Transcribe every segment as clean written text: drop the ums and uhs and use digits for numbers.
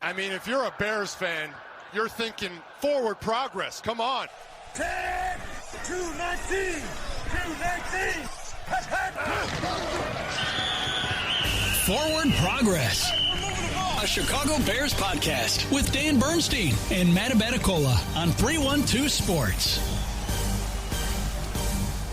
I mean, if you're a Bears fan, you're thinking forward progress. Come on. 10, 219, 219. Forward Progress, a Chicago Bears podcast with Dan Bernstein and Matt Abaticola on 312 Sports.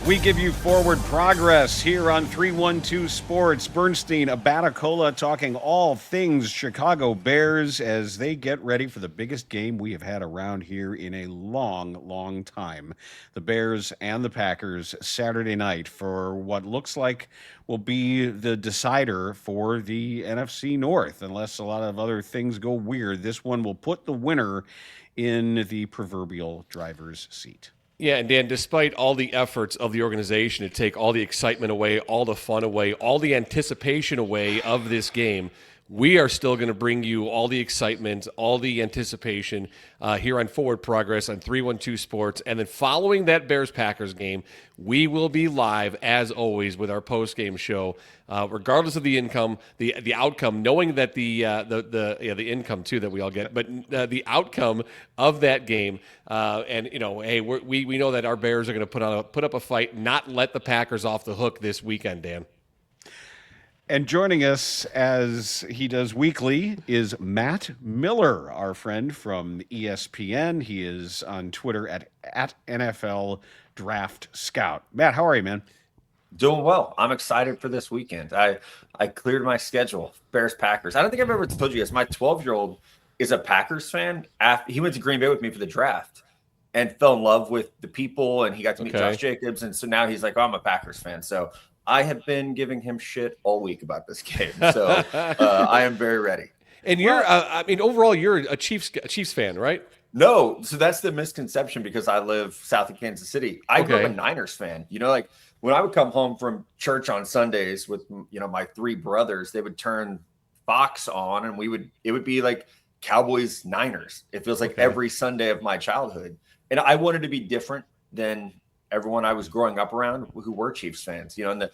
We give you Forward Progress here on 312 Sports. Bernstein, Abaticola talking all things Chicago Bears as they get ready for the biggest game we have had around here in a long, long time. The Bears and the Packers Saturday night for what looks like will be the decider for the NFC North. Unless a lot of other things go weird, this one will put the winner in the proverbial driver's seat. Yeah, and Dan, despite all the efforts of the organization to take all the excitement away, all the fun away, all the anticipation away of this game, we are still going to bring you all the excitement, all the anticipation here on Forward Progress on 312 Sports. And then following that Bears-Packers game, we will be live, as always, with our post-game show, regardless of the outcome, knowing that the income, too, that we all get, but the outcome of that game. And, you know, hey, we know that our Bears are going to put up a fight, not let the Packers off the hook this weekend, Dan. And joining us, as he does weekly, is Matt Miller, our friend from ESPN. He is on Twitter at NFL Draft Scout. Matt, how are you, man? Doing well. I'm excited for this weekend. I cleared my schedule. Bears Packers. I don't think I've ever told you guys. My 12-year-old is a Packers fan. He went to Green Bay with me for the draft and fell in love with the people, and he got to meet Josh Jacobs. And so now he's like, oh, I'm a Packers fan. So I have been giving him shit all week about this game, so I am very ready. And you're, overall, you're a Chiefs fan, right? No, so that's the misconception because I live south of Kansas City. I grew up a Niners fan. You know, like when I would come home from church on Sundays with, you know, my three brothers, they would turn Fox on, and it would be like Cowboys Niners. It feels like every Sunday of my childhood, and I wanted to be different than everyone I was growing up around who were Chiefs fans. You know, in the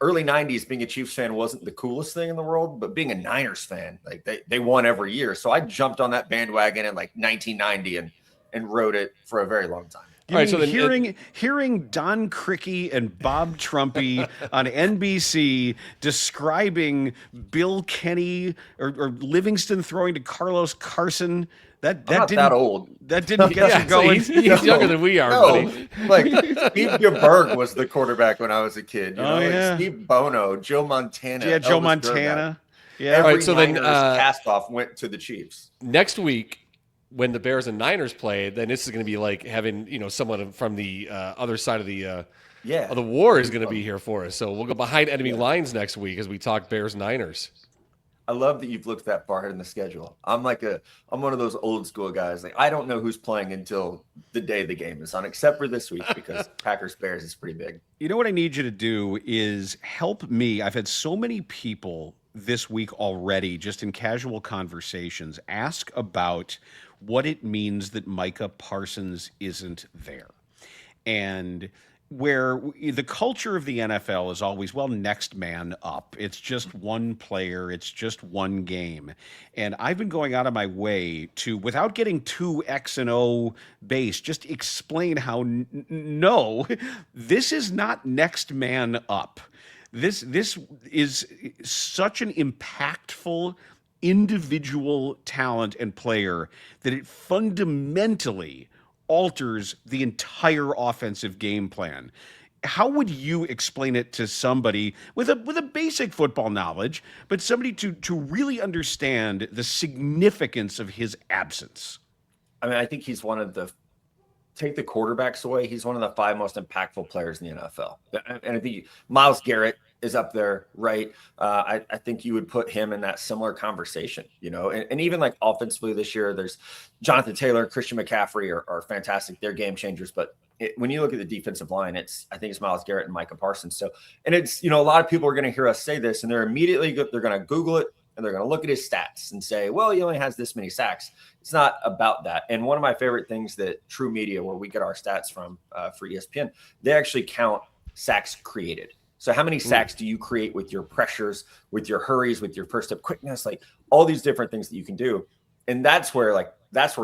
early 90s, being a Chiefs fan wasn't the coolest thing in the world, but being a Niners fan, like they won every year. So I jumped on that bandwagon in like 1990 and rode it for a very long time. All right, so hearing Don Criqui and Bob Trumpy on NBC describing Bill Kenny or Livingston throwing to Carlos Carson, that didn't old. That didn't get you going. So he's younger than we are, buddy. Like Steve Youngberg was the quarterback when I was a kid. You know, like Steve Bono, Joe Montana. Yeah, Joe Montana. Yeah. Every cast off went to the Chiefs. Next week, when the Bears and Niners play, then this is going to be like having, you know, someone from the other side of the war is going to be here for us. So we'll go behind enemy lines next week as we talk Bears Niners. I love that you've looked that far ahead in the schedule. I'm one of those old school guys. Like I don't know who's playing until the day the game is on, except for this week because Packers Bears is pretty big. You know what I need you to do is help me. I've had so many people this week already, just in casual conversations, ask about what it means that Micah Parsons isn't there. And where the culture of the NFL is always, well, next man up. It's just one player. It's just one game. And I've been going out of my way to, without getting too X and O based, just explain how, no, this is not next man up. This is such an impactful individual talent and player that it fundamentally alters the entire offensive game plan. How would you explain it to somebody with a basic football knowledge, but somebody to really understand the significance of his absence? I mean, I think he's take the quarterbacks away, he's one of the 5 most impactful players in the NFL. And I think Myles Garrett is up there, right? I think you would put him in that similar conversation, you know, and even like offensively this year, there's Jonathan Taylor, Christian McCaffrey are fantastic. They're game changers. But when you look at the defensive line, I think it's Myles Garrett and Micah Parsons. So, and it's, you know, a lot of people are going to hear us say this and they're going to Google it and they're going to look at his stats and say, well, he only has this many sacks. It's not about that. And one of my favorite things that True Media, where we get our stats from for ESPN, they actually count sacks created. So how many sacks do you create with your pressures, with your hurries, with your first step quickness, like all these different things that you can do? And that's where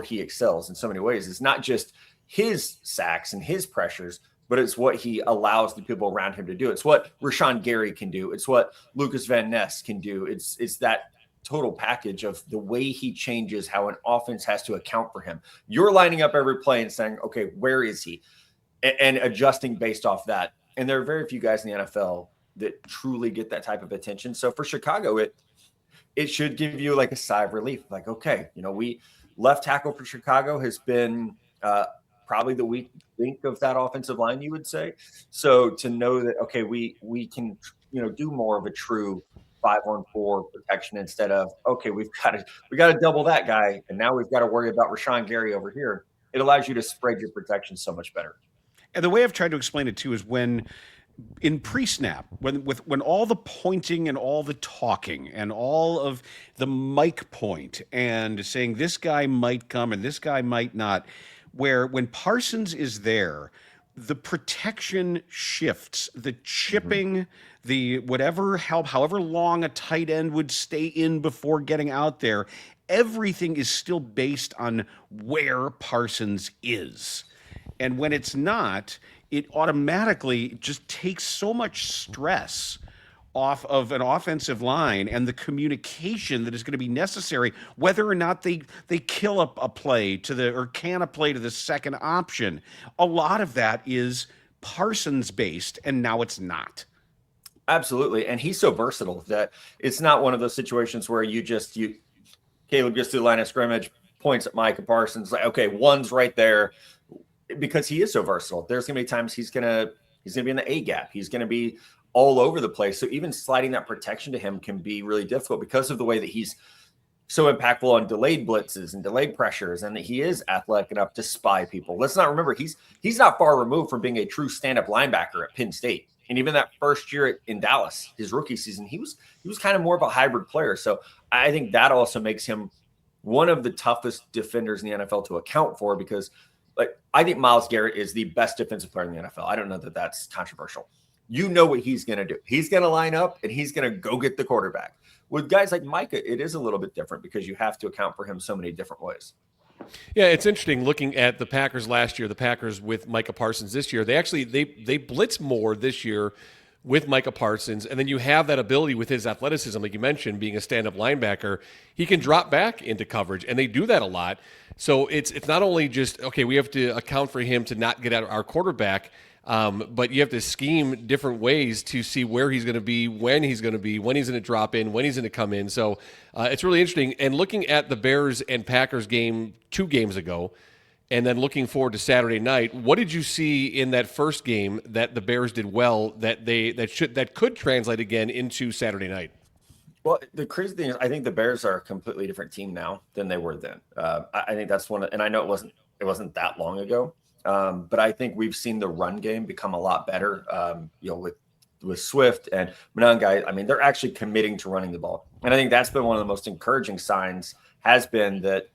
he excels in so many ways. It's not just his sacks and his pressures, but it's what he allows the people around him to do. It's what Rashawn Gary can do. It's what Lucas Van Ness can do. It's that total package of the way he changes how an offense has to account for him. You're lining up every play and saying, okay, where is he? And adjusting based off that. And there are very few guys in the NFL that truly get that type of attention. So for Chicago, it should give you like a sigh of relief. Like, okay, we left tackle for Chicago has been probably the weak link of that offensive line, you would say. So to know that, okay, we can, do more of a true 5-on-4 protection instead of, okay, we got to double that guy. And now we've got to worry about Rashawn Gary over here. It allows you to spread your protection so much better. And the way I've tried to explain it too is when in pre-snap, when all the pointing and all the talking and all of the mic point and saying this guy might come and this guy might not, when Parsons is there, the protection shifts, the chipping, the whatever help, however long a tight end would stay in before getting out there, everything is still based on where Parsons is. And when it's not, it automatically just takes so much stress off of an offensive line and the communication that is going to be necessary, whether or not they kill a play or can a play to the second option. A lot of that is Parsons based, and now it's not. Absolutely. And he's so versatile that it's not one of those situations where Caleb gets to the line of scrimmage, points at Micah Parsons, like, okay, one's right there. Because he is so versatile. There's going to be times he's going to be in the A gap. He's going to be all over the place. So even sliding that protection to him can be really difficult because of the way that he's so impactful on delayed blitzes and delayed pressures, and that he is athletic enough to spy people. Let's not remember he's not far removed from being a true stand-up linebacker at Penn State. And even that first year in Dallas, his rookie season, he was kind of more of a hybrid player. So I think that also makes him one of the toughest defenders in the NFL to account for, because I think Myles Garrett is the best defensive player in the NFL. I don't know that that's controversial. You know what he's going to do. He's going to line up and he's going to go get the quarterback. With guys like Micah, it is a little bit different because you have to account for him so many different ways. Yeah, it's interesting looking at the Packers last year, the Packers with Micah Parsons this year. They blitz more this year with Micah Parsons, and then you have that ability with his athleticism, like you mentioned, being a stand-up linebacker. He can drop back into coverage, and they do that a lot. So it's not only just, okay, we have to account for him to not get out our quarterback, but you have to scheme different ways to see where he's going to be, when he's going to drop in, when he's going to come in. So it's really interesting. And looking at the Bears and Packers game 2 games ago, and then looking forward to Saturday night, what did you see in that first game that the Bears did well that could translate again into Saturday night? Well, the crazy thing is, I think the Bears are a completely different team now than they were then. I think that's and I know it wasn't that long ago, but I think we've seen the run game become a lot better. With Swift and Monangai, I mean, they're actually committing to running the ball, and I think that's been one of the most encouraging signs. Has been that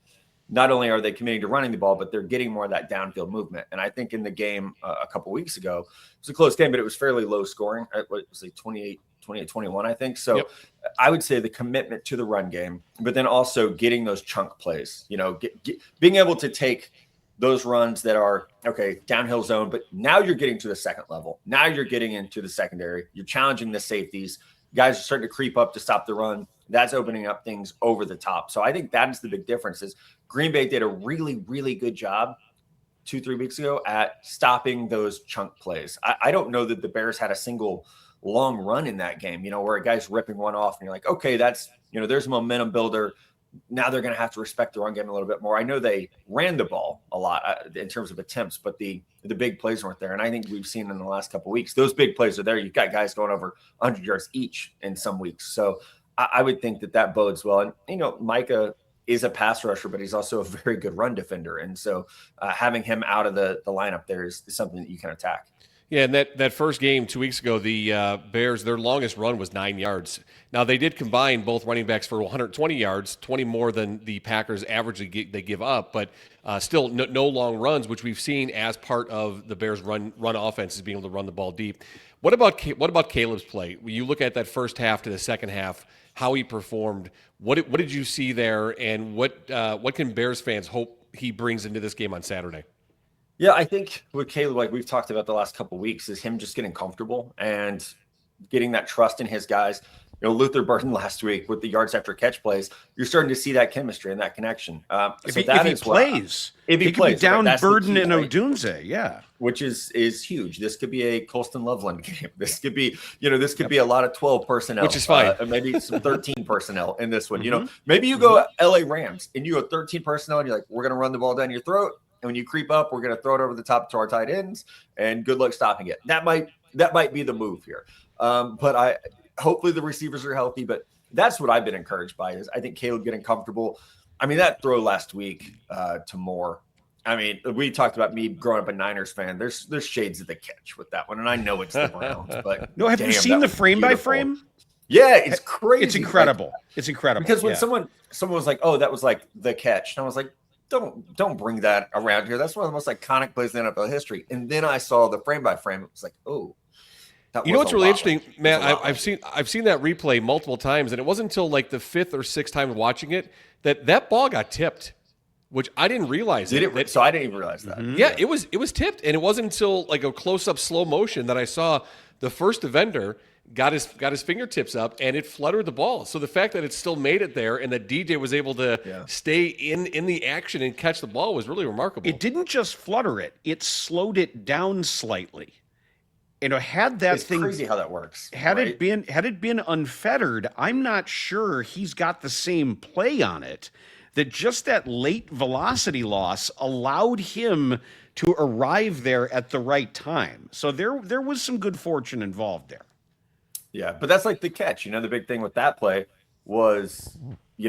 not only are they committing to running the ball, but they're getting more of that downfield movement. And I think in the game a couple weeks ago, it was a close game, but it was fairly low scoring. It was like 28-21, I think. So yep. I would say the commitment to the run game, but then also getting those chunk plays, being able to take those runs that are, okay, downhill zone, but now you're getting to the second level. Now you're getting into the secondary. You're challenging the safeties. Guys are starting to creep up to stop the run. That's opening up things over the top. So I think that is the big difference. Is Green Bay did a really, really good job 2-3 weeks ago at stopping those chunk plays. I don't know that the Bears had a single long run in that game, where a guy's ripping one off and you're like, okay, that's, there's a momentum builder. Now they're going to have to respect the run game a little bit more. I know they ran the ball a lot in terms of attempts, but the big plays weren't there. And I think we've seen in the last couple of weeks, those big plays are there. You've got guys going over 100 yards each in some weeks. So I would think that bodes well. And, Micah is a pass rusher, but he's also a very good run defender. And so having him out of the lineup there is something that you can attack. Yeah, and that first game 2 weeks ago, the Bears, their longest run was 9 yards. Now, they did combine both running backs for 120 yards, 20 more than the Packers averagely they give up, but still no long runs, which we've seen as part of the Bears' run offense is being able to run the ball deep. What about Caleb's play? When you look at that first half to the second half, how he performed, what did you see there, and what can Bears fans hope he brings into this game on Saturday? Yeah, I think with Caleb, like we've talked about the last couple of weeks, is him just getting comfortable and getting that trust in his guys. Luther Burden last week with the yards after catch plays, you're starting to see that chemistry and that connection. If he plays, he could be down Burden and Odunze, yeah, which is huge. This could be a Colston Loveland game. This could be, this could be a lot of 12 personnel, which is fine. Maybe some 13 personnel in this one. Maybe you go LA Rams and you go 13 personnel and you're like, we're going to run the ball down your throat. And when you creep up, we're going to throw it over the top to our tight ends, and good luck stopping it. That might be the move here. But hopefully the receivers are healthy. But that's what I've been encouraged by, is I think Caleb getting comfortable. I mean, that throw last week to Moore. I mean, we talked about me growing up a Niners fan. There's shades of the catch with that one, and I know it's the Browns. But no, have you seen the frame by frame? Yeah, it's crazy. It's incredible. It's incredible because when someone was like, "Oh, that was like the catch," and I was like, Don't bring that around here. That's one of the most iconic plays in NFL history. And then I saw the frame by frame. It was like, oh, that you know what's really interesting, Matt? I've seen that replay multiple times, and it wasn't until like the fifth or sixth time watching it that ball got tipped, which I didn't realize. So I didn't even realize that. Mm-hmm. Yeah, it was tipped, and it wasn't until like a close up slow motion that I saw the first defender got his fingertips up and it fluttered the ball. So the fact that it still made it there and that DJ was able to stay in the action and catch the ball was really remarkable. It didn't just flutter it; it slowed it down slightly. Had that it's thing crazy how that works. Had it been unfettered, I'm not sure he's got the same play on it. That just that late velocity loss allowed him to arrive there at the right time. So there was some good fortune involved there. Yeah, but that's like the catch. The big thing with that play was,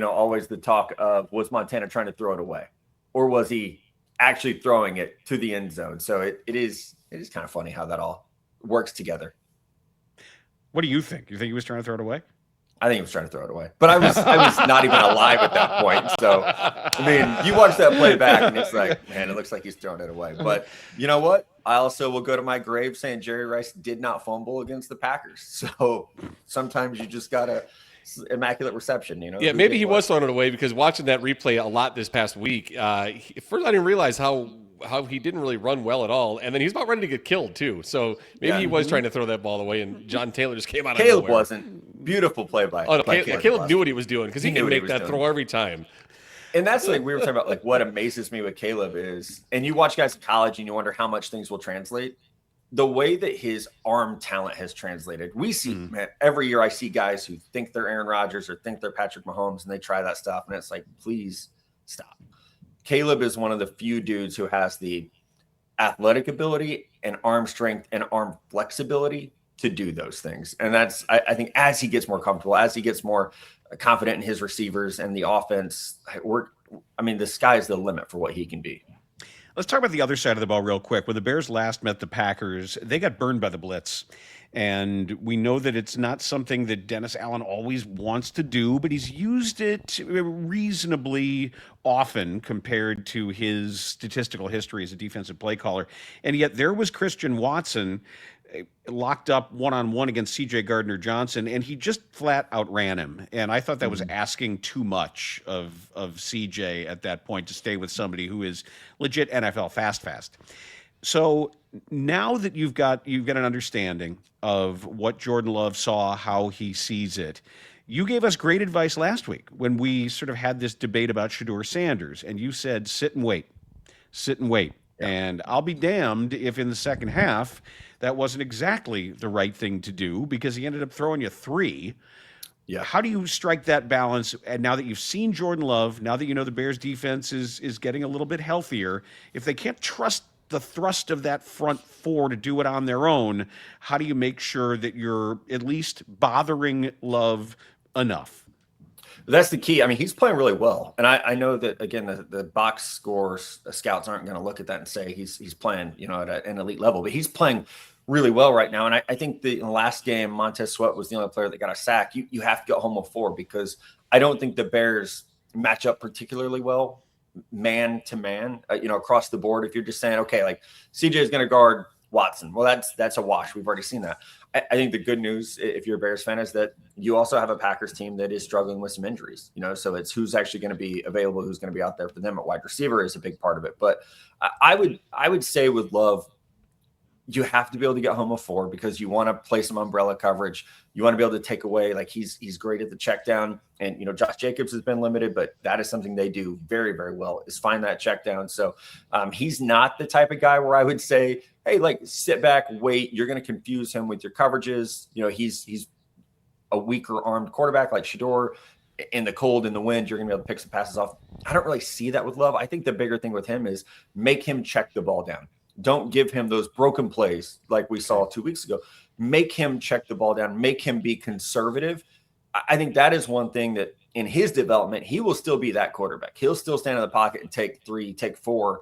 always the talk of, was Montana trying to throw it away, or was he actually throwing it to the end zone? So it is kind of funny how that all works together. What do you think? You think he was trying to throw it away? I think he was trying to throw it away, but I was not even alive at that point. So, I mean, you watch that play back and it's like, man, it looks like he's throwing it away. But you know what? I also will go to my grave saying Jerry Rice did not fumble against the Packers. So sometimes you just got to immaculate reception, Yeah, maybe he was throwing it away, because watching that replay a lot this past week, first I didn't realize how he didn't really run well at all, and then he's about ready to get killed too. So maybe he was trying to throw that ball away, and John Taylor just came out of nowhere. Caleb wasn't. Beautiful play by. Oh, no, Caleb knew what he was doing, because he can make that throw every time. And that's like we were talking about, like what amazes me with Caleb is, and you watch guys in college and you wonder how much things will translate. The way that his arm talent has translated, we see, man, every year I see guys who think they're Aaron Rodgers or think they're Patrick Mahomes, and they try that stuff, and it's like, please stop. Caleb is one of the few dudes who has the athletic ability and arm strength and arm flexibility to do those things. And that's, I think, as he gets more comfortable, as he gets more confident in his receivers and the offense, the sky's the limit for what he can be. Let's talk about the other side of the ball real quick. When the Bears last met the Packers, they got burned by the blitz. And we know that it's not something that Dennis Allen always wants to do, but he's used it reasonably often compared to his statistical history as a defensive play caller. And yet there was Christian Watson locked up one-on-one against C.J. Gardner-Johnson, and he just flat outran him. And I thought that was asking too much of C.J. at that point to stay with somebody who is legit NFL fast. So now that you've got an understanding of what Jordan Love saw, how he sees it, you gave us great advice last week when we sort of had this debate about Shedeur Sanders, and you said, sit and wait. Yeah. And I'll be damned if in the second half that wasn't exactly the right thing to do, because he ended up throwing you 3. Yeah. How do you strike that balance? And now that you've seen Jordan Love, now that you know the Bears defense is getting a little bit healthier, if they can't trust the thrust of that front 4 to do it on their own, how do you make sure that you're at least bothering Love enough? That's the key. I mean, he's playing really well. And I know that, again, the box scores, the scouts aren't going to look at that and say he's playing, at an elite level, but he's playing really well right now. And I think in the last game, Montez Sweat was the only player that got a sack. You have to go home with 4, because I don't think the Bears match up particularly well man to man, across the board. If you're just saying, okay, like CJ is going to guard Watson. Well, that's a wash. We've already seen that. I think the good news, if you're a Bears fan, is that you also have a Packers team that is struggling with some injuries. So it's who's actually going to be available, who's going to be out there for them at wide receiver is a big part of it. But I would say with Love, you have to be able to get home a 4 because you want to play some umbrella coverage. You want to be able to take away, like he's great at the check down. And, Josh Jacobs has been limited, but that is something they do very, very well is find that check down. So he's not the type of guy where I would say, hey, like sit back, wait, you're going to confuse him with your coverages. He's a weaker armed quarterback like Shador. In the cold, in the wind, you're going to be able to pick some passes off. I don't really see that with Love. I think the bigger thing with him is make him check the ball down. Don't give him those broken plays like we saw 2 weeks ago. Make him check the ball down. Make him be conservative. I think that is one thing that in his development, he will still be that quarterback. He'll still stand in the pocket and take 3, take 4,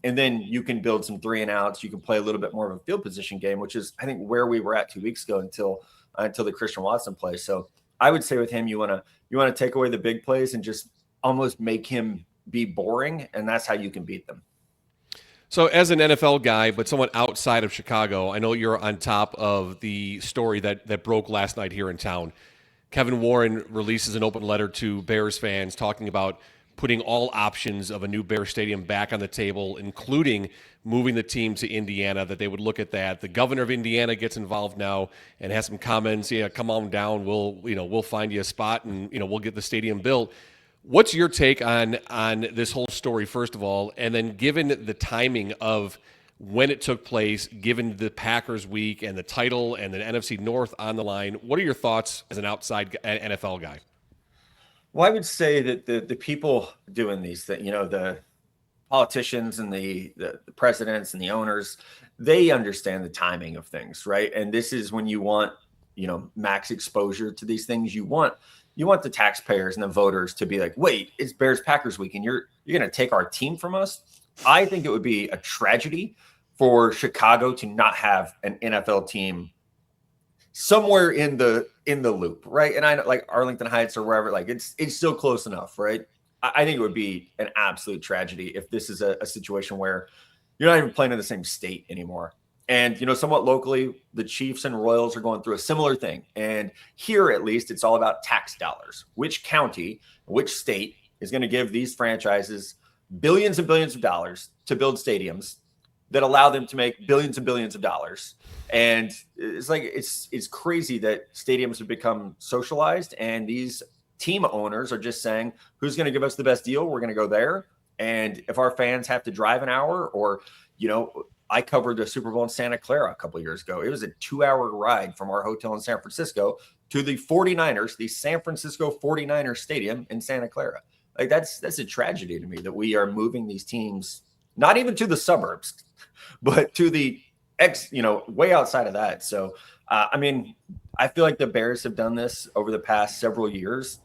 and then you can build some 3 and outs. You can play a little bit more of a field position game, which is, I think, where we were at 2 weeks ago until the Christian Watson play. So I would say with him, you want to take away the big plays and just almost make him be boring, and that's how you can beat them. So as an NFL guy, but someone outside of Chicago, I know you're on top of the story that broke last night here in town. Kevin Warren releases an open letter to Bears fans talking about putting all options of a new Bears stadium back on the table, including moving the team to Indiana, that they would look at that. The governor of Indiana gets involved now and has some comments. Yeah, come on down. We'll find you a spot and, we'll get the stadium built. What's your take on this whole story, first of all, and then given the timing of when it took place, given the Packers week and the title and the NFC North on the line, what are your thoughts as an outside NFL guy? Well, I would say that the people doing these, that the politicians and the presidents and the owners, they understand the timing of things, right? And this is when you want, max exposure to these things. You want the taxpayers and the voters to be like, wait, it's Bears Packers week and you're going to take our team from us. I think it would be a tragedy for Chicago to not have an NFL team somewhere in the loop, right? And I know, like Arlington Heights or wherever, like it's still close enough, right? I think it would be an absolute tragedy if this is a situation where you're not even playing in the same state anymore. And, somewhat locally, the Chiefs and Royals are going through a similar thing. And here, at least, it's all about tax dollars. Which county, which state is going to give these franchises billions and billions of dollars to build stadiums that allow them to make billions and billions of dollars? And it's like it's crazy that stadiums have become socialized, and these team owners are just saying, who's going to give us the best deal? We're going to go there. And if our fans have to drive an hour, or, I covered the Super Bowl in Santa Clara a couple of years ago. It was a 2-hour ride from our hotel in San Francisco to the 49ers, the San Francisco 49ers stadium in Santa Clara. Like that's a tragedy to me that we are moving these teams, not even to the suburbs, but to the way outside of that. So, I feel like the Bears have done this over the past several years.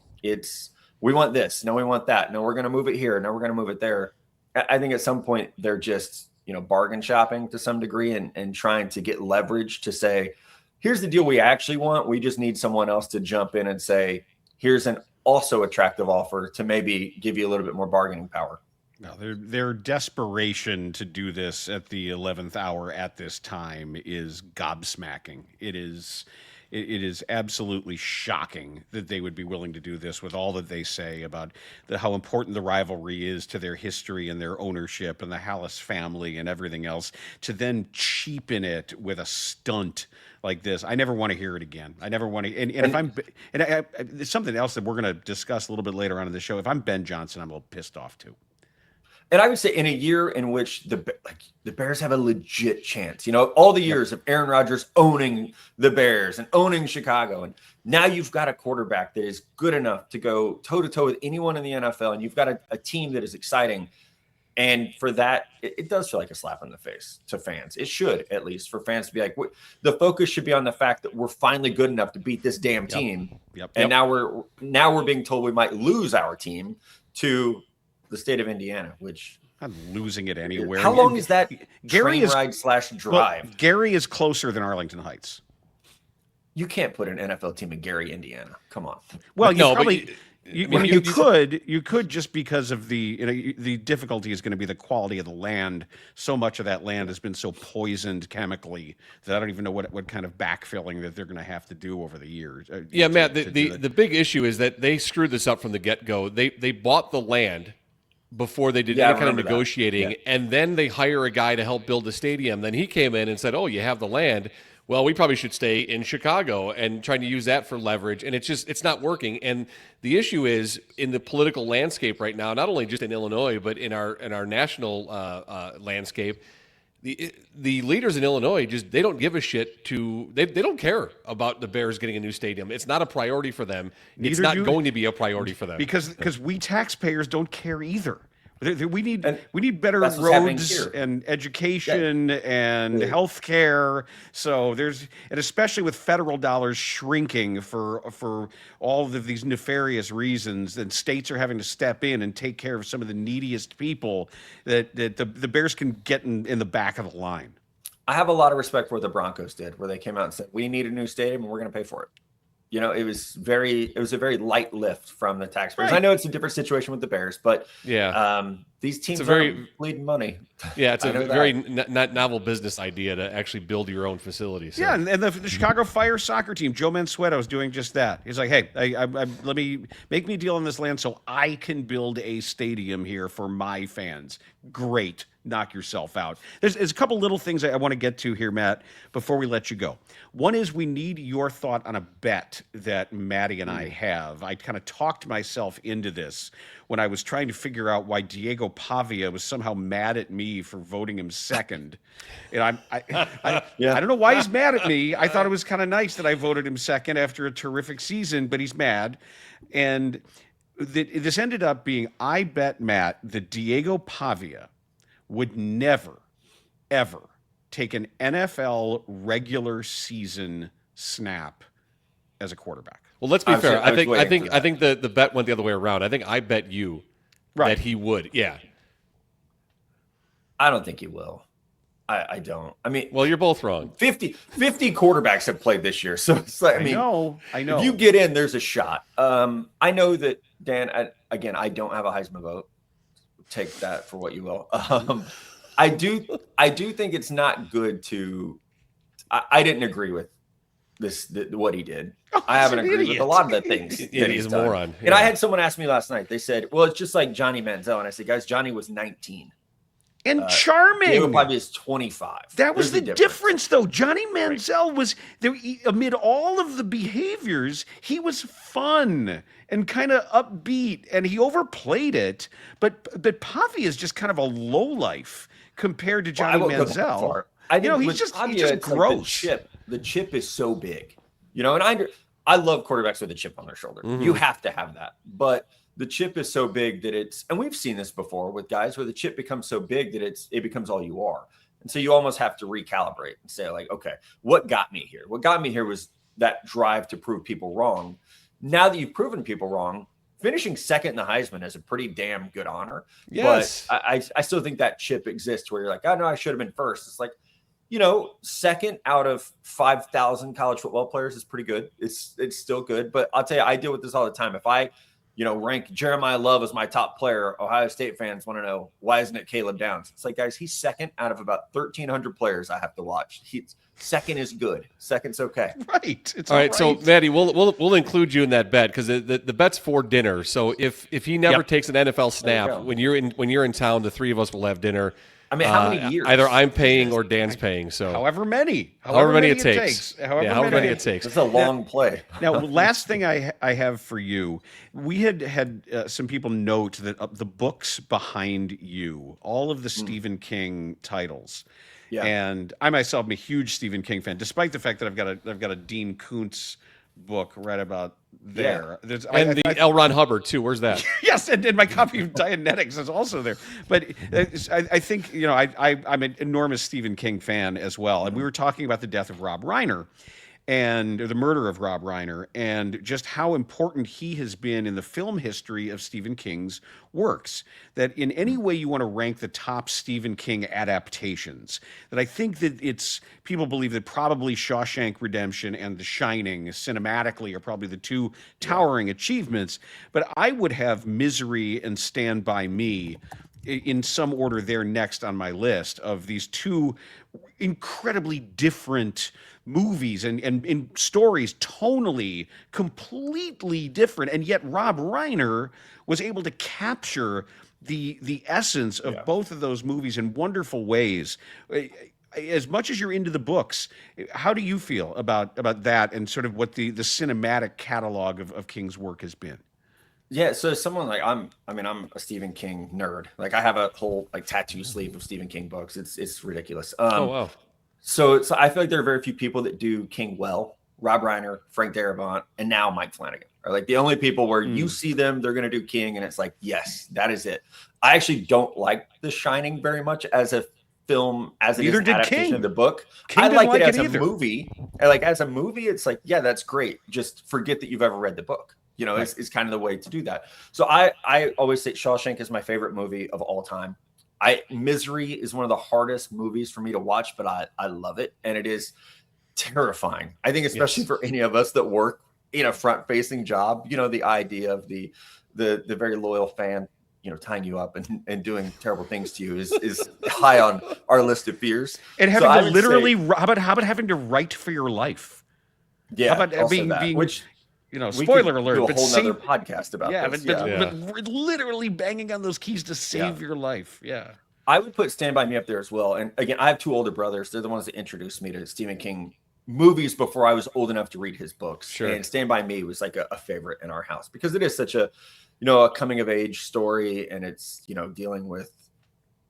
We want this. No, we want that. No, we're going to move it here. No, we're going to move it there. I think at some point they're just, bargain shopping to some degree and trying to get leverage to say, here's the deal we actually want. We just need someone else to jump in and say, here's an also attractive offer to maybe give you a little bit more bargaining power. No, their desperation to do this at the 11th hour at this time is gobsmacking. It is absolutely shocking that they would be willing to do this with all that they say about how important the rivalry is to their history and their ownership and the Hallis family and everything else, to then cheapen it with a stunt like this. I never want to hear it again. I never want to. And if I'm, it's something else that we're going to discuss a little bit later on in the show. If I'm Ben Johnson, I'm a little pissed off too. And I would say in a year in which the Bears have a legit chance, all the years of Aaron Rodgers owning the Bears and owning Chicago, and now you've got a quarterback that is good enough to go toe-to-toe with anyone in the NFL, and you've got a team that is exciting. And for that, it does feel like a slap in the face to fans. It should, at least, for fans to be like, the focus should be on the fact that we're finally good enough to beat this damn team. And now we're being told we might lose our team to the state of Indiana, which I'm losing it anywhere. How long is that train ride / drive? Well, Gary is closer than Arlington Heights. You can't put an NFL team in Gary, Indiana. Come on. Well, no, You could just because of the difficulty is going to be the quality of the land. So much of that land has been so poisoned chemically that I don't even know what kind of backfilling that they're going to have to do over the years. Matt, the big issue is that they screwed this up from the get-go. They bought the land before they did any kind of negotiating, and then they hire a guy to help build the stadium. Then he came in and said, "Oh, you have the land. Well, we probably should stay in Chicago," and trying to use that for leverage. And it's not working. And the issue is in the political landscape right now, not only just in Illinois, but in our national landscape, the leaders in Illinois they don't give a shit they don't care about the Bears getting a new stadium. It's not a priority for them. It's not going to be a priority for them because we taxpayers don't care either. We need better roads and education and health care. So and especially with federal dollars shrinking for all of these nefarious reasons, and states are having to step in and take care of some of the neediest people, that the Bears can get in the back of the line. I have a lot of respect for what the Broncos did, where they came out and said, "We need a new stadium and we're going to pay for it." It was a very light lift from the taxpayers. Right. I know it's a different situation with the Bears, but these teams are bleeding money. Yeah, it's a very novel business idea to actually build your own facilities. So. Yeah, and the Chicago Fire soccer team, Joe Mansueto, is doing just that. He's like, "Hey, let me make me a deal on this land so I can build a stadium here for my fans." Great. Knock yourself out. There's a couple little things I want to get to here, Matt, before we let you go. One is we need your thought on a bet that Maddie and I have. I kind of talked myself into this when I was trying to figure out why Diego Pavia was somehow mad at me for voting him second. And I don't know why he's mad at me. I thought it was kind of nice that I voted him second after a terrific season, but he's mad. And this ended up being, I bet Matt that Diego Pavia would never, ever take an NFL regular season snap as a quarterback. Well, let's be fair. I think the bet went the other way around. I think I bet you that he would. Yeah. I don't think he will. I don't. I mean, well, you're both wrong. 50 quarterbacks have played this year, so it's like, I know. If you get in, there's a shot. I know that, Dan. I don't have a Heisman vote. Take that for what you will. I do think it's not good to. I didn't agree with what he did. I haven't agreed with a lot of the things that he's done. A moron. And I had someone ask me last night. They said, "Well, it's just like Johnny Manziel," and I said, "Guys, Johnny was 19 and charming. Diego Pavia is 25. That was the difference, though. Johnny Manziel was there amid all of the behaviors. He was fun and kind of upbeat, and he overplayed it. But Pavia is just kind of a lowlife compared to Johnny Manziel. He's just gross. Like the chip is so big, and I love quarterbacks with a chip on their shoulder. Mm-hmm. You have to have that, but the chip is so big that and we've seen this before with guys where the chip becomes so big that it becomes all you are. And so you almost have to recalibrate and say, like, okay, what got me here? What got me here was that drive to prove people wrong. Now that you've proven people wrong, finishing second in the Heisman is a pretty damn good honor. Yes. But I still think that chip exists where you're like, "Oh, no, I should have been first." It's like, second out of 5,000 college football players is pretty good. It's still good. But I'll tell you, I deal with this all the time. If I rank Jeremiah Love as my top player, Ohio State fans want to know, why isn't it Caleb Downs? It's like, guys, he's second out of about 1,300 players I have to watch. Second is good. Second's okay. Right. All right. So, Maddie, we'll include you in that bet because the bet's for dinner. So if he never takes an NFL snap when you're in town, the three of us will have dinner. I mean, how many years? Either I'm paying or Dan's paying. So however many it takes. However many it takes. It's a long play. Now, last thing I have for you, we had some people note that the books behind you, all of the Stephen King titles. Yeah. And I myself am a huge Stephen King fan, despite the fact that I've got a Dean Koontz book right about there. Yeah. The L. Ron Hubbard too. Where's that? Yes, and my copy of Dianetics is also there. But I think I'm an enormous Stephen King fan as well. And we were talking about the death of Rob Reiner, and the murder of Rob Reiner, and just how important he has been in the film history of Stephen King's works. That in any way you want to rank the top Stephen King adaptations, that I think that people believe that probably Shawshank Redemption and The Shining cinematically are probably the two towering achievements, but I would have Misery and Stand By Me in some order there next on my list of these two incredibly different movies and in stories, tonally completely different, and yet Rob Reiner was able to capture the essence of both of those movies in wonderful ways. As much as you're into the books, how do you feel about that and sort of what the cinematic catalog of King's work has been? Yeah, so someone like I'm a Stephen King nerd. Like I have a whole tattoo sleeve of Stephen King books. It's ridiculous. Oh wow. So I feel like there are very few people that do King well. Rob Reiner, Frank Darabont, and now Mike Flanagan are like the only people where you see them, they're going to do King, and it's like, yes, that is it. I actually don't like The Shining very much as a film, as it is an adaptation of the book. King I like it as either. a movie. Like as a movie, it's like, yeah, that's great. Just forget that you've ever read the book. Is kind of the way to do that. So I always say Shawshank is my favorite movie of all time. Misery is one of the hardest movies for me to watch, but I love it. And it is terrifying. I think especially for any of us that work in a front facing job, the idea of the very loyal fan, tying you up and doing terrible things to you is high on our list of fears. And having to literally, how about having to write for your life? Yeah. How about being which, spoiler alert, do a whole nother podcast about this. But literally banging on those keys to save your life. Yeah. I would put Stand By Me up there as well. And again, I have two older brothers. They're the ones that introduced me to Stephen King movies before I was old enough to read his books. Sure. And Stand By Me was like a favorite in our house because it is such a coming of age story, and it's, dealing with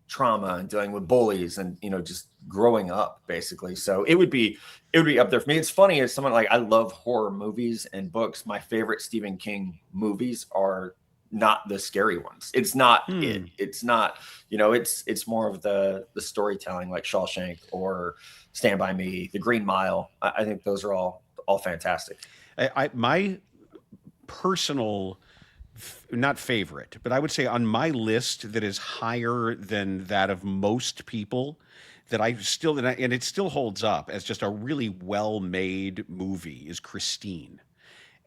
trauma and dealing with bullies and, just growing up basically. So it would be up there for me. It's funny, as someone I love horror movies and books. My favorite Stephen King movies are not the scary ones. It's not it's not, it's more of the storytelling, like Shawshank or Stand By Me, The Green Mile. I think those are all fantastic. My personal, not favorite, but I would say on my list that is higher than that of most people, that and it still holds up as just a really well-made movie, is Christine.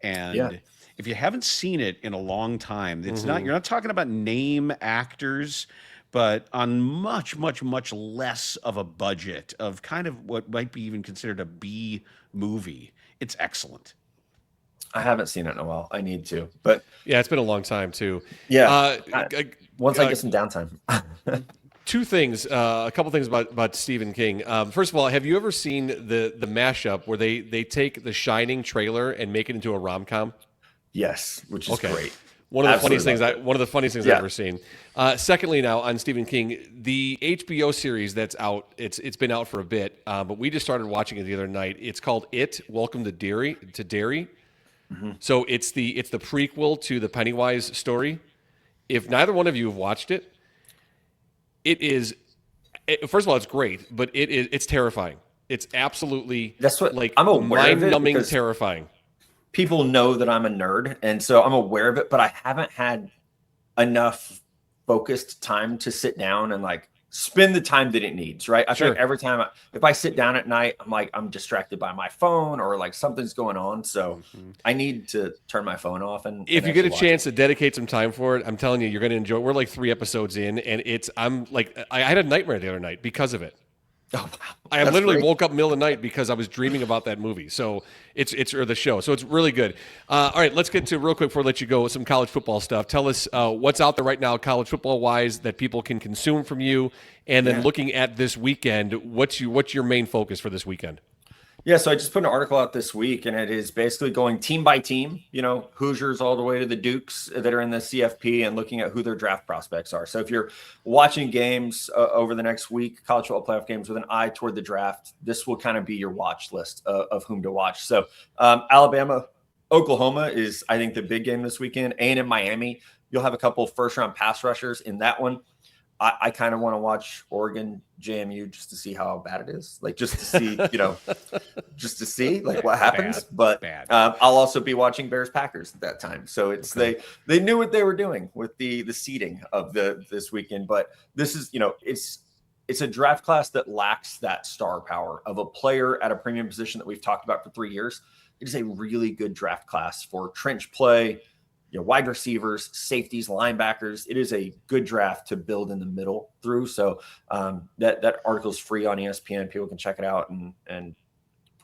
And if you haven't seen it in a long time, it's you're not talking about name actors, but on much, much, much less of a budget of kind of what might be even considered a B movie. It's excellent. I haven't seen it in a while. I need to, but yeah, it's been a long time too. Yeah. Once I get some downtime. Two things, a couple things about Stephen King. First of all, have you ever seen the mashup where they take the Shining trailer and make it into a rom-com? Yes, which is great. One of the funniest things I've ever seen. Secondly, now on Stephen King, the HBO series that's out, it's been out for a bit, but we just started watching it the other night. It's called It, Welcome to Derry. Mm-hmm. So it's the prequel to the Pennywise story. If neither one of you have watched it, first of all, it's great, but it's terrifying. It's absolutely I'm aware mind-numbing terrifying. People know that I'm a nerd, and so I'm aware of it, but I haven't had enough focused time to sit down and spend the time that it needs, right? I feel like every time if I sit down at night, I'm distracted by my phone or something's going on. So I need to turn my phone off. And if you get a chance to dedicate some time for it, I'm telling you, you're going to enjoy it. We're 3 episodes in, and I had a nightmare the other night because of it. Oh, wow. I literally woke up middle of the night because I was dreaming about that movie. So or the show. So it's really good. All right, let's get to real quick before I let you go with some college football stuff. Tell us what's out there right now, college football wise, that people can consume from you. And then looking at this weekend, what's your main focus for this weekend? Yeah, so I just put an article out this week, and it is basically going team by team, Hoosiers all the way to the Dukes that are in the CFP, and looking at who their draft prospects are. So if you're watching games over the next week, college football playoff games with an eye toward the draft, this will kind of be your watch list of whom to watch. So Alabama, Oklahoma is, I think, the big game this weekend. A&M Miami, you'll have a couple first-round pass rushers in that one. I kind of want to watch Oregon JMU just to see how bad it is, like just to see, just to see like what happens. Bad. I'll also be watching Bears Packers at that time. So it's they knew what they were doing with the seeding of this weekend. But this is, it's a draft class that lacks that star power of a player at a premium position that we've talked about for 3 years. It is a really good draft class for trench play, wide receivers, safeties, linebackers. It is a good draft to build in the middle through. So that article is free on ESPN. People can check it out and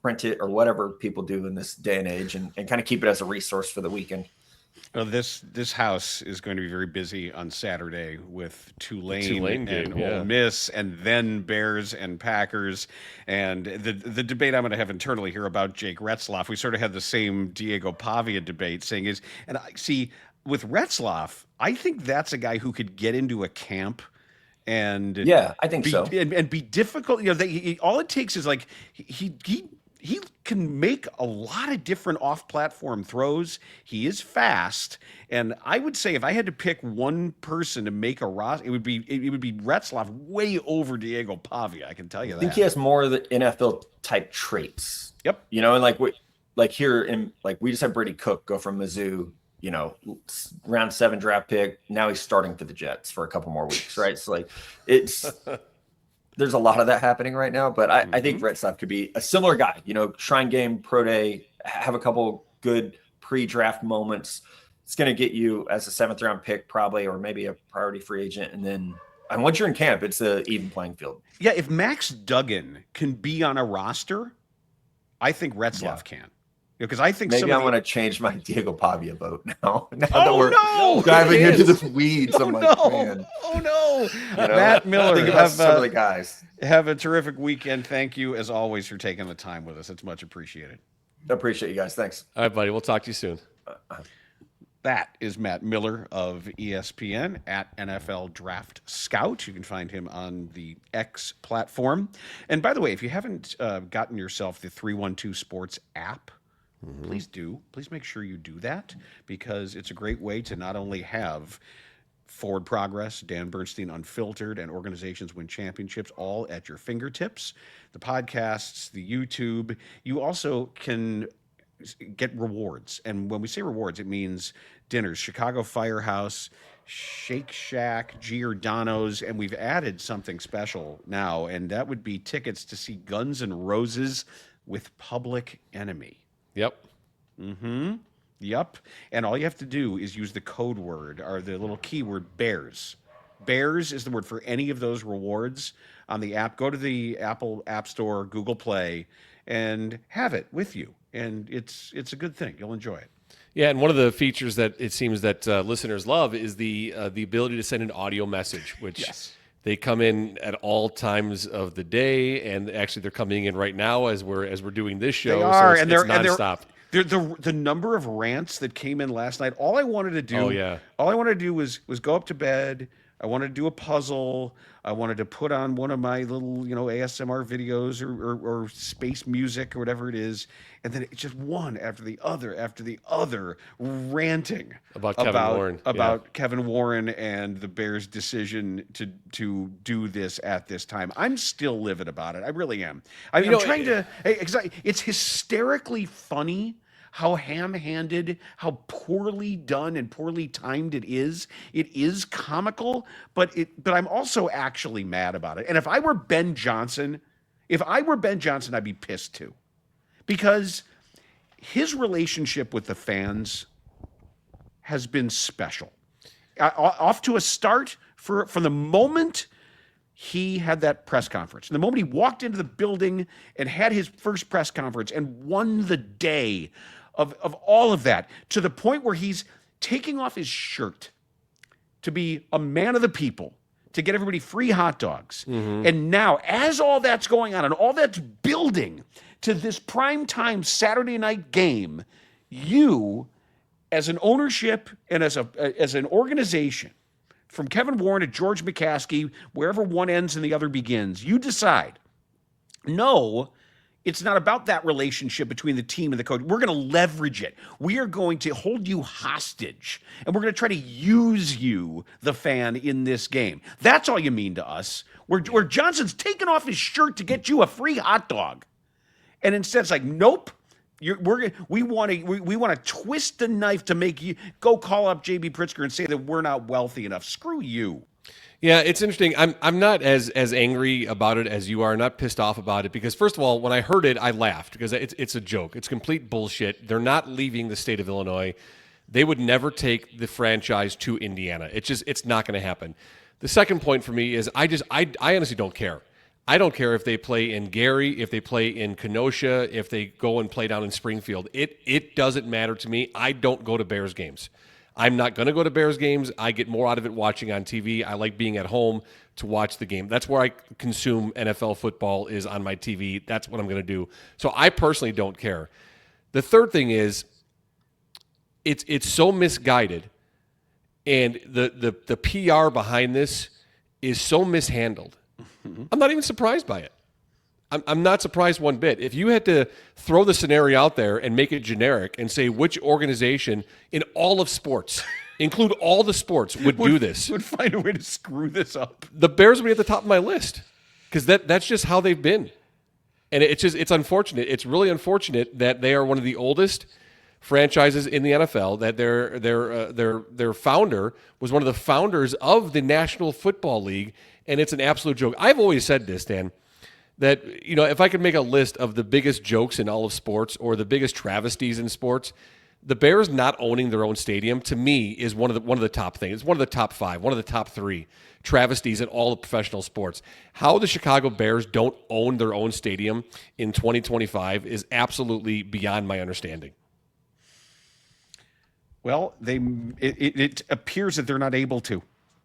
print it or whatever people do in this day and age, and kind of keep it as a resource for the weekend. Well, this house is going to be very busy on Saturday with Tulane and Ole Miss, and then Bears and Packers, and the debate I'm going to have internally here about Jake Retzlaff. We sort of had the same Diego Pavia debate, and I see with Retzlaff, I think that's a guy who could get into a camp. And I think so, and be difficult. All it takes is like he can make a lot of different off-platform throws. He is fast, and I would say if I had to pick one person to make a roster, it would be Retzlaff way over Diego Pavia. I can tell you that. I think he has more of the NFL type traits. Yep. And like here in we just had Brady Cook go from Mizzou, round 7 draft pick. Now he's starting for the Jets for a couple more weeks, right? So it's. There's a lot of that happening right now, but I think Retzlaff could be a similar guy, Shrine Game, Pro Day, have a couple good pre-draft moments. It's going to get you as a 7th round pick probably, or maybe a priority free agent. And then once you're in camp, it's an even playing field. Yeah, if Max Duggan can be on a roster, I think Retzlaff can. Because I think maybe I want to change my Diego Pavia vote now. That we're no, diving into the weeds. Oh, man. Oh no, Matt Miller. Think about some of the guys. Have a terrific weekend. Thank you as always for taking the time with us. It's much appreciated. I appreciate you guys. Thanks. All right, buddy. We'll talk to you soon. That is Matt Miller of ESPN at NFL Draft Scout. You can find him on the X platform. And by the way, if you haven't gotten yourself the 312 Sports app, please do. Please make sure you do that, because it's a great way to not only have Forward Progress, Dan Bernstein Unfiltered, and Organizations Win Championships all at your fingertips, the podcasts, the YouTube. You also can get rewards. And when we say rewards, it means dinners, Chicago Firehouse, Shake Shack, Giordano's, and we've added something special now, and that would be tickets to see Guns N' Roses with Public Enemy. Yep. Yep. And all you have to do is use the code word, or the little keyword, Bears. Bears is the word for any of those rewards on the app. Go to the Apple App Store, Google Play, and have it with you. And it's a good thing. You'll enjoy it. Yeah, and one of the features that it seems that listeners love is the ability to send an audio message, which they come in at all times of the day, and actually they're coming in right now as we're doing this show. They are, so it's nonstop. The number of rants that came in last night. All I wanted to do, was go up to bed. I wanted to do a puzzle. I wanted to put on one of my little, ASMR videos or space music or whatever it is. And then it's just one after the other ranting about Kevin Warren and the Bears' decision to do this at this time. I'm still livid about it. I really am. It's hysterically funny how ham-handed, how poorly done and poorly timed it is. It is comical, but I'm also actually mad about it. And if I were Ben Johnson, I'd be pissed too. Because his relationship with the fans has been special. Off to a start from the moment he had that press conference. And the moment he walked into the building and had his first press conference and won the day of all of that, to the point where he's taking off his shirt to be a man of the people, to get everybody free hot dogs. And now, as all that's going on and all that's building to this primetime Saturday night game, you, as an ownership and as an organization, from Kevin Warren to George McCaskey, wherever one ends and the other begins, you decide, no, It's not about that relationship between the team and the coach. We're going to leverage it. We are going to hold you hostage, and we're going to try to use you, the fan, in this game. That's all you mean to us. Where Johnson's taking off his shirt to get you a free hot dog, and instead it's like, nope. We want to twist the knife to make you go call up JB Pritzker and say that we're not wealthy enough. Screw you. Yeah, it's interesting. I'm not as angry about it as you are, not pissed off about it, because first of all, when I heard it, I laughed because it's a joke. It's complete bullshit. They're not leaving the state of Illinois. They would never take the franchise to Indiana. It's not going to happen. The second point for me is I honestly don't care. I don't care if they play in Gary, if they play in Kenosha, if they go and play down in Springfield. It doesn't matter to me. I don't go to Bears games. I'm not going to go to Bears games. I get more out of it watching on TV. I like being at home to watch the game. That's where I consume NFL football, is on my TV. That's what I'm going to do. So I personally don't care. The third thing is it's so misguided, and the PR behind this is so mishandled. I'm not even surprised by it. I'm not surprised one bit. If you had to throw the scenario out there and make it generic and say which organization in all of sports, include all the sports, would do this, would find a way to screw this up, the Bears would be at the top of my list, because that's just how they've been. And it's unfortunate. It's really unfortunate that they are one of the oldest franchises in the NFL, that their founder was one of the founders of the National Football League, and it's an absolute joke. I've always said this, Dan, that, if I could make a list of the biggest jokes in all of sports, or the biggest travesties in sports, the Bears not owning their own stadium, to me, is one of the top things. It's one of the top 5, one of the top 3 travesties in all of professional sports. How the Chicago Bears don't own their own stadium in 2025 is absolutely beyond my understanding. Well, it appears that they're not able to.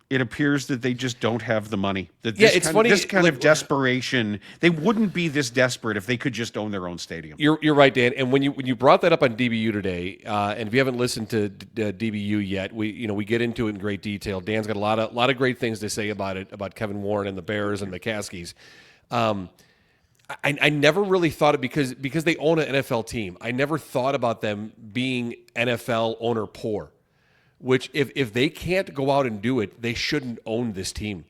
It appears that they just don't have the money. This kind of desperation, they wouldn't be this desperate if they could just own their own stadium. You're right, Dan. And when you brought that up on DBU today, and if you haven't listened to DBU yet, we get into it in great detail. Dan's got a lot of great things to say about it, about Kevin Warren and the Bears and the Caskies. I never really thought it because they own an NFL team. I never thought about them being NFL owner poor. Which if they can't go out and do it, they shouldn't own this team.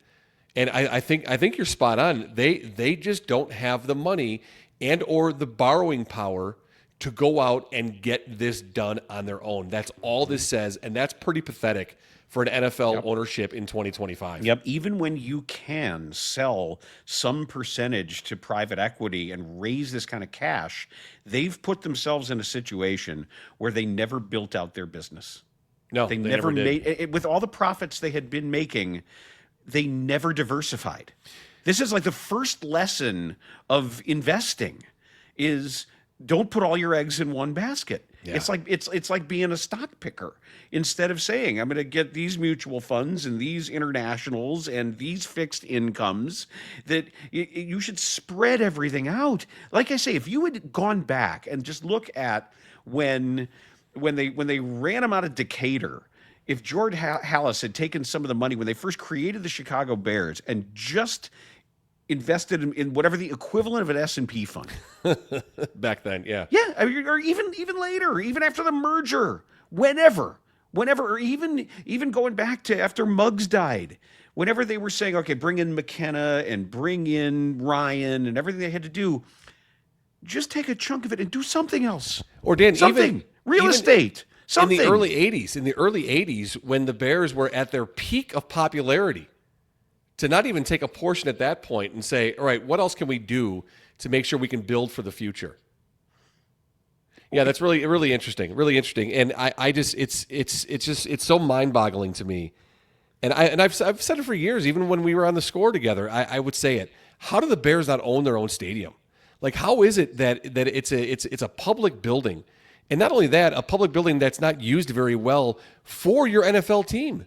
And I think you're spot on. They just don't have the money and or the borrowing power to go out and get this done on their own. That's all this says, and that's pretty pathetic for an NFL ownership in 2025. Yep. Even when you can sell some percentage to private equity and raise this kind of cash, they've put themselves in a situation where they never built out their business. No, they never made it. With all the profits they had been making, they never diversified. This is like the first lesson of investing is don't put all your eggs in one basket. Yeah. It's like being a stock picker. Instead of saying, I'm going to get these mutual funds and these internationals and these fixed incomes, that you should spread everything out. Like I say, if you had gone back and just look at when they ran him out of Decatur, if George Halas had taken some of the money when they first created the Chicago Bears and just invested in whatever the equivalent of an S&P fund back then, yeah, or even later, even after the merger, whenever, or even going back to after Muggs died, whenever they were saying, okay, bring in McKenna and bring in Ryan and everything they had to do, just take a chunk of it and do something else, or Dan, something. Real estate, something. In the early 80s, when the Bears were at their peak of popularity, to not even take a portion at that point and say, all right, what else can we do to make sure we can build for the future? Yeah, that's really interesting, and it's so mind-boggling to me. And I've said it for years, even when we were on the Score together, I would say it. How do the Bears not own their own stadium? Like, how is it that it's a public building? And not only that, a public building that's not used very well for your NFL team.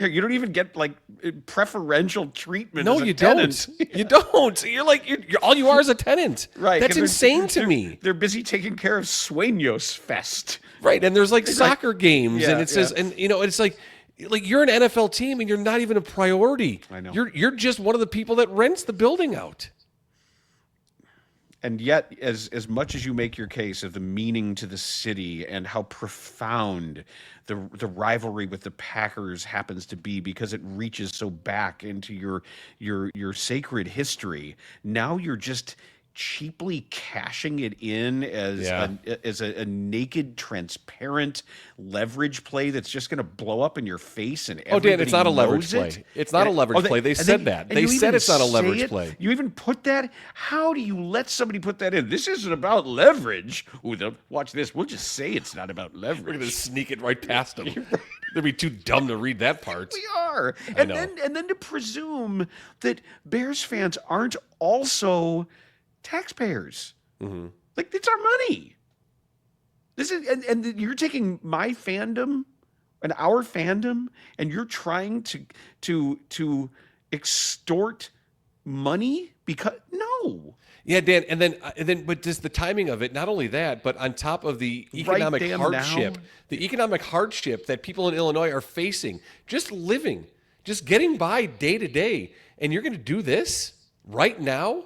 You don't even get like preferential treatment. No, as a you tenant. don't. You don't. You're all you are is a tenant. Right. That's insane to me. They're busy taking care of Sueños Fest. Right. And there's like soccer games, and it says, yeah. and it's like you're an NFL team, and you're not even a priority. I know. You're just one of the people that rents the building out. And yet, as much as you make your case of the meaning to the city and how profound the rivalry with the Packers happens to be because it reaches so back into your sacred history, now you're just cheaply cashing it in as a naked, transparent leverage play that's just going to blow up in your face and everybody Dan, it's not a leverage knows play. It's not a leverage play. They said that. They said it's not a leverage play. You even put that? How do you let somebody put that in? This isn't about leverage. Ooh, watch this. We'll just say it's not about leverage. We're going to sneak it right past them. They'd be too dumb to read that part. We are. And then to presume that Bears fans aren't also taxpayers. Like, it's our money. This is and you're taking my fandom and our fandom and you're trying to extort money because no. Yeah, Dan, and then but just the timing of it, not only that, but on top of the economic hardship that people in Illinois are facing, just living, just getting by day to day, and you're going to do this right now?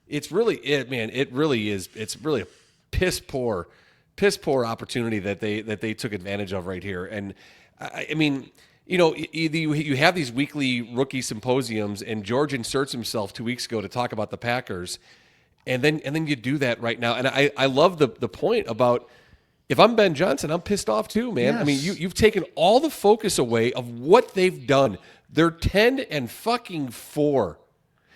It's really man. It really is. It's really a piss poor opportunity that they took advantage of right here. And I mean, you have these weekly rookie symposiums, and George inserts himself 2 weeks ago to talk about the Packers, and then you do that right now. And I love the point about, if I'm Ben Johnson, I'm pissed off too, man. Yes. I mean, you've taken all the focus away of what they've done. They're 10-4.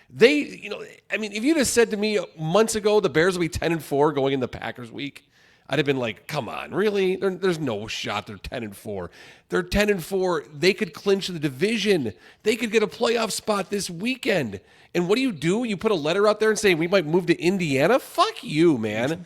They, I mean, if you'd have said to me months ago the Bears will be 10-4 going in the Packers week, I'd have been like, come on, really? There's no shot they're 10-4. They're 10-4. They could clinch the division. They could get a playoff spot this weekend. And what do? You put a letter out there and say we might move to Indiana? Fuck you, man.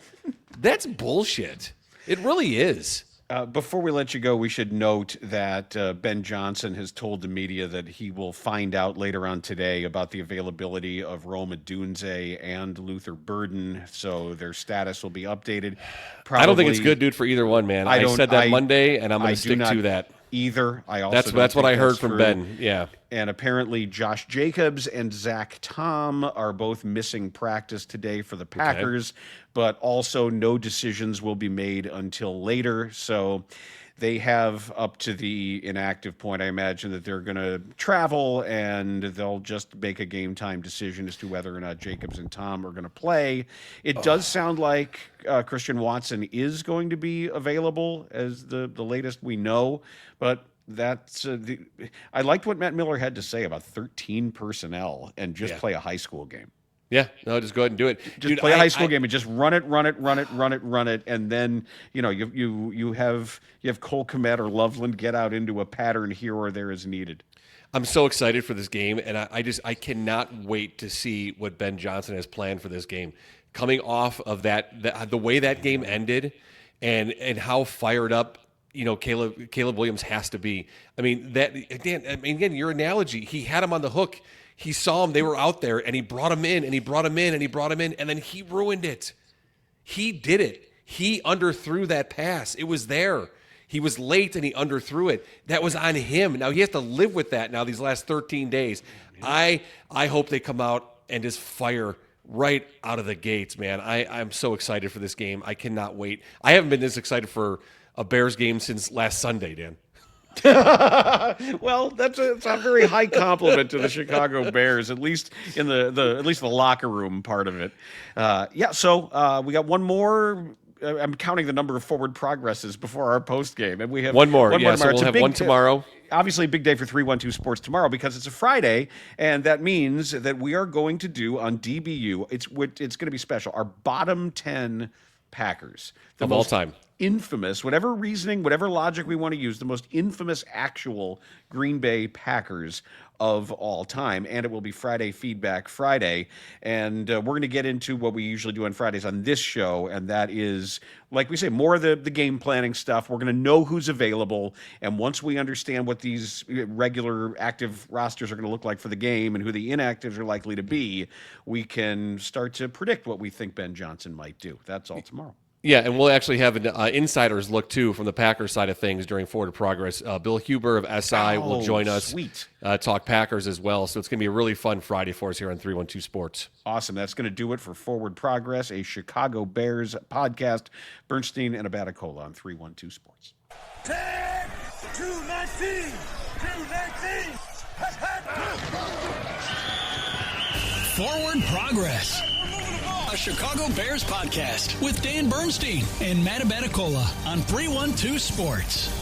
That's bullshit. It really is. Before we let you go, we should note that Ben Johnson has told the media that he will find out later on today about the availability of Rome Odunze and Luther Burden, so their status will be updated. I don't think it's good, dude, for either one, man. I said that Monday, and I'm going to stick to that. Either. I also that's what I heard from Ben. Yeah. And apparently Josh Jacobs and Zach Tom are both missing practice today for the Packers, but also no decisions will be made until later. So they have up to the inactive point. I imagine that they're going to travel and they'll just make a game time decision as to whether or not Jacobs and Tom are going to play. It does sound like Christian Watson is going to be available as the latest we know, but that's I liked what Matt Miller had to say about 13 personnel and just play a high school game. Yeah, no, just go ahead and do it. Just play a high school game and just run it, and then you have Cole Kmet or Loveland get out into a pattern here or there as needed. I'm so excited for this game, and I cannot wait to see what Ben Johnson has planned for this game. Coming off of the way that game ended, and how fired up Caleb Williams has to be. I mean, again, your analogy, he had him on the hook. He saw him, they were out there, and he brought him in, and he brought him in, and he brought him in, and then he ruined it. He did it. He underthrew that pass. It was there. He was late, and he underthrew it. That was on him. Now he has to live with that now these last 13 days. I hope they come out and just fire right out of the gates, man. I'm so excited for this game. I cannot wait. I haven't been this excited for a Bears game since last Sunday, Dan. Well, that's a very high compliment to the Chicago Bears, at least in the locker room part of it. So we got one more. I'm counting the number of forward progresses before our post game, and we have one more. So we'll have one tomorrow. Obviously, a big day for 312 Sports tomorrow because it's a Friday, and that means that we are going to do on DBU. It's going to be special. Our bottom 10 Packers of all time. Infamous, whatever reasoning, whatever logic we want to use, the most infamous actual Green Bay Packers of all time. And it will be Friday Feedback Friday. And we're going to get into what we usually do on Fridays on this show. And that is, like we say, more of the game planning stuff. We're going to know who's available. And once we understand what these regular active rosters are going to look like for the game and who the inactives are likely to be, we can start to predict what we think Ben Johnson might do. That's all tomorrow. Yeah, and we'll actually have an insider's look, too, from the Packers side of things during Forward Progress. Bill Huber of SI will join us, sweet. Talk Packers as well. So it's going to be a really fun Friday for us here on 312 Sports. Awesome. That's going to do it for Forward Progress, a Chicago Bears podcast. Bernstein and Abaticola on 312 Sports. 10, 219, 219. Forward Progress, a Chicago Bears podcast with Dan Bernstein and Matt Abaticola on 312 Sports.